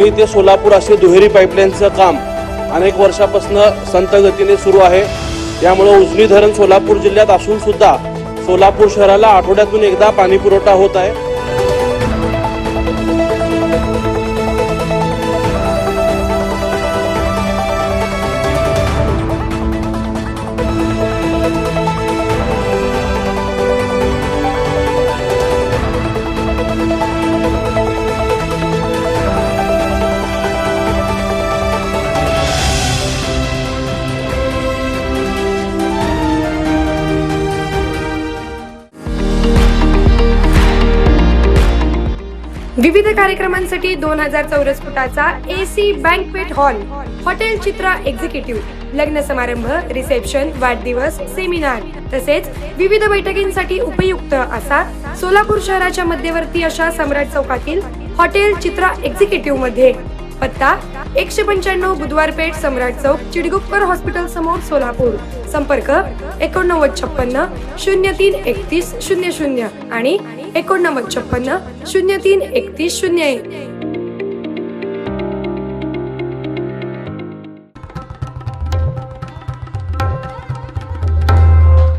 परभणी ते सोलापूर असे दुहेरी पाईपलाईनचं काम अनेक वर्षापासून संत गतीने सुरू आहे। त्यामुळे उजनी धरण सोलापूर जिल्ह्यात असून सुद्धा सोलापूर शहराला आठवड्यातून एकदा पाणी पुरवठा होत आहे। विविध कार्यक्रमांसाठी 2000 चौरस फुटाचा एसी बँक्वेट हॉल, हॉटेल चित्रा एक्झिक्युटिव्ह, लग्न समारंभ, रिसेप्शन, वाढदिवस, सेमिनार तसेच विविध बैठकींसाठी उपयुक्त असा सोलापूर शहराच्या मध्यवर्ती अशा सम्राट चौकातील हॉटेल चित्रा एक्झिक्युटिव्ह मध्ये पत्ता 195 बुधवार पेठ, सम्राट चौक, चिडगुप्कर हॉस्पिटल समोर, सोलापूर। संपर्क 8956 03 31 00 आणि 8956 03 31 01।